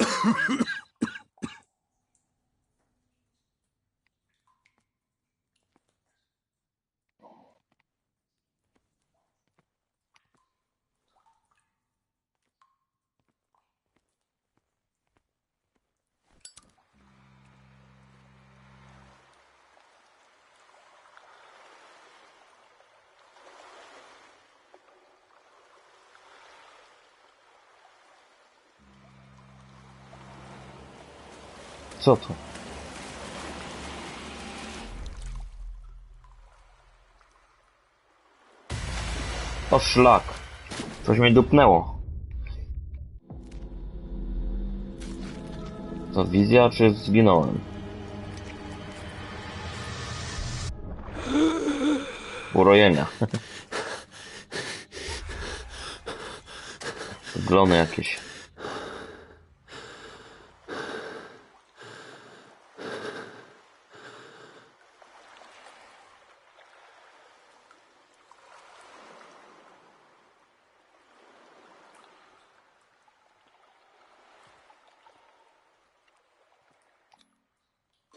Co to? O szlak! Coś mnie dupnęło. To wizja, czy zginąłem? Urojenia. Glony jakieś.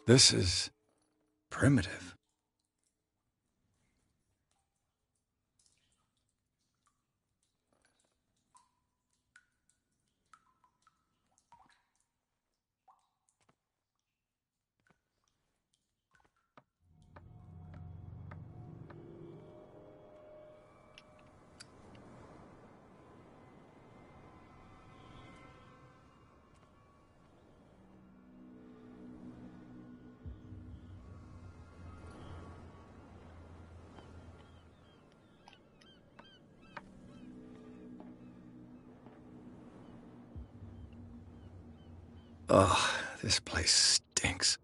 This is primitive. Ugh, this place stinks.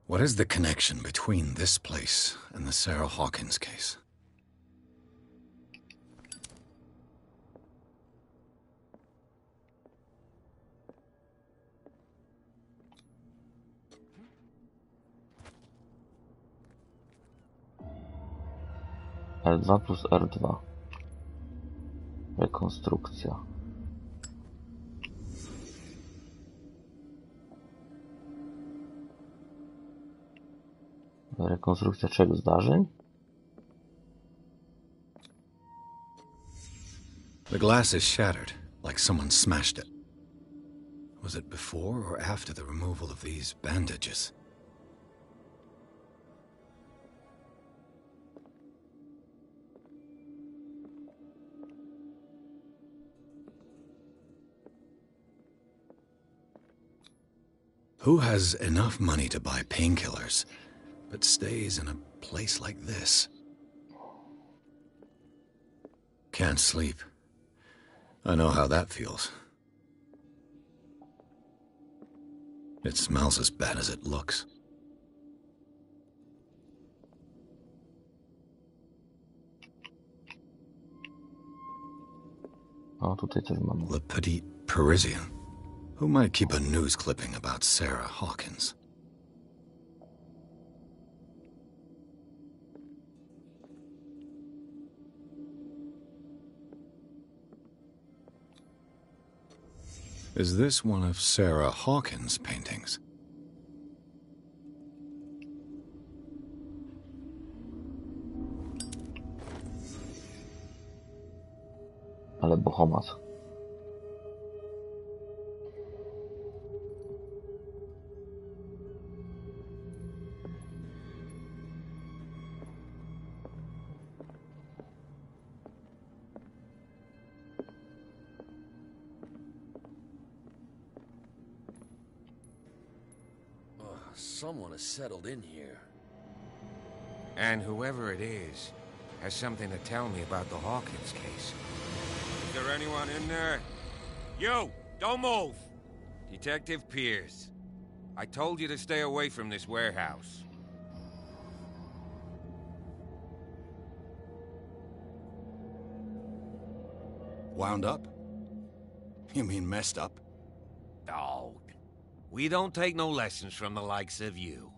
What is the connection between this place and the Sarah Hawkins case? L2 plus R2. Rekonstrukcja. Rekonstrukcja czego? Zdarzeń? The glass is shattered, like someone smashed it. Was it before or after the removal of these bandages? Who has enough money to buy painkillers, but stays in a place like this? Can't sleep. I know how that feels. It smells as bad as it looks. O, tutaj coś mamy. Le Petit Parisien. Who might keep a news clipping about Sarah Hawkins? Is this one of Sarah Hawkins' paintings? Ale bohomas. Someone has settled in here. And whoever it is has something to tell me about the Hawkins case. Is there anyone in there? You! Don't move! Detective Pierce. I told you to stay away from this warehouse. Wound up? You mean messed up? Dog. We don't take no lessons from the likes of you.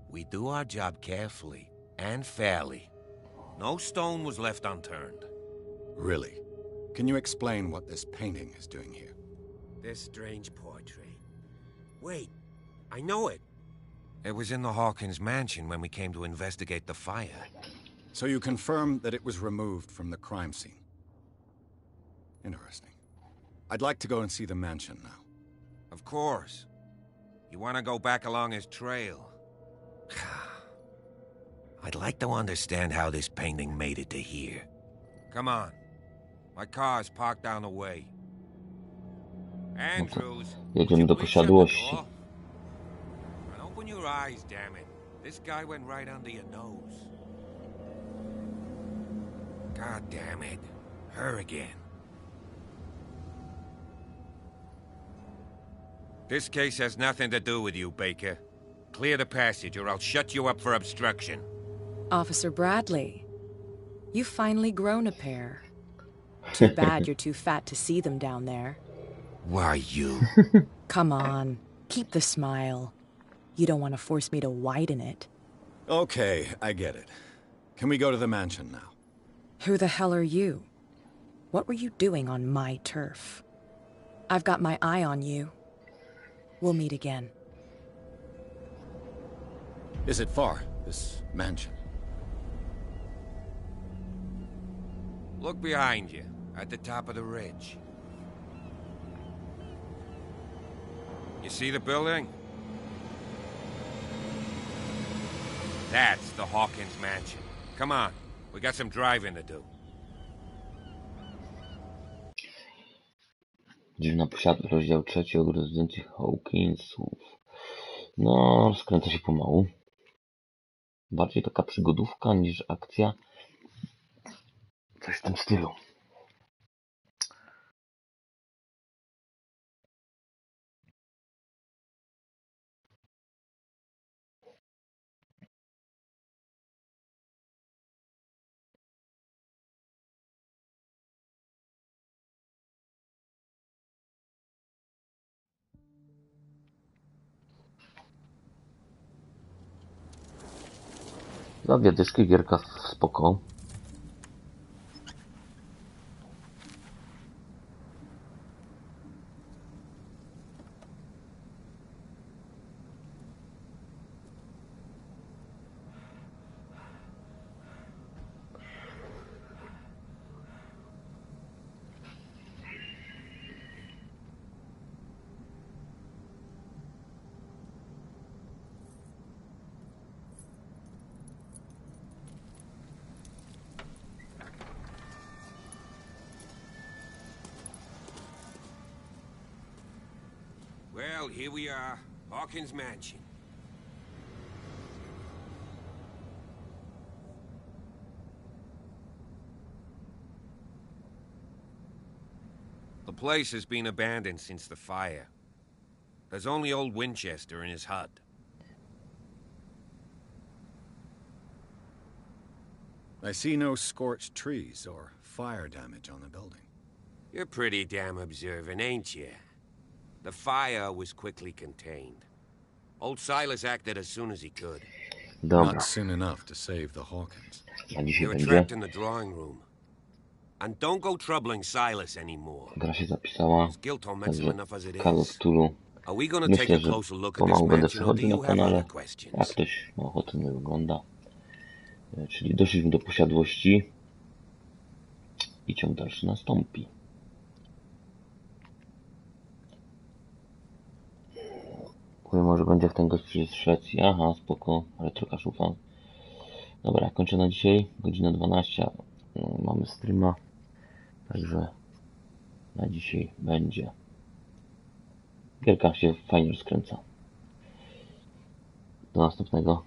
We do our job carefully and fairly. No stone was left unturned. Really? Can you explain what this painting is doing here? This strange portrait. Wait, I know it. It was in the Hawkins mansion when we came to investigate the fire. So you confirm that it was removed from the crime scene? Interesting. I'd like to go and see the mansion now. Of course. You want to go back along his trail? I'd like to understand how this painting made it to here. Come on. My car's parked down the way. Andrews, jedziemy do posiadłości. and open your eyes, damn it. This guy went right under your nose. God damn it. Her again. This case has nothing to do with you, Baker. Clear the passage or I'll shut you up for obstruction. Officer Bradley, you've finally grown a pair. Too bad you're too fat to see them down there. Why, you? Come on, keep the smile. You don't want to force me to widen it. Okay, I get it. Can we go to the mansion now? Who the hell are you? What were you doing on my turf? I've got my eye on you. We'll meet again. Is it far, this mansion? Look behind you, at the top of the ridge. You see the building? That's the Hawkins mansion. Come on, we got some driving to do. Dziwna posiadłość, rozdział 3 o rezydencji Hawkinsów. No, skręca się pomału. Bardziej taka przygodówka niż akcja. Coś w tym stylu. Za 2 dyszki gierka spoko. Well, here we are, Hawkins mansion. The place has been abandoned since the fire. There's only old Winchester in his hut. I see no scorched trees or fire damage on the building. You're pretty damn observant, ain't you? The fire was quickly contained. Old Silas acted as soon as he could. Dobra, Not soon enough to save the Hawkins. na dzisiaj They were będzie. trapped in the drawing room. And don't go troubling Silas anymore. Gra się zapisała, His guilt torments him także enough as it Call of is. Cthulhu. Are we gonna take Myślę, a że closer look at this pomału będę mansion, or do przechodził you na have kanale, other jak questions? ktoś ma ochotę, nie wygląda. Czyli doszliśmy do posiadłości i ciąg dalszy nastąpi. Mówię, może będzie w ten gość z Szwecji. Aha, spoko, ale trochę szufam. Dobra, kończę na dzisiaj. Godzina 12. Mamy streama. Także na dzisiaj będzie. Gierka się fajnie rozkręca. Do następnego.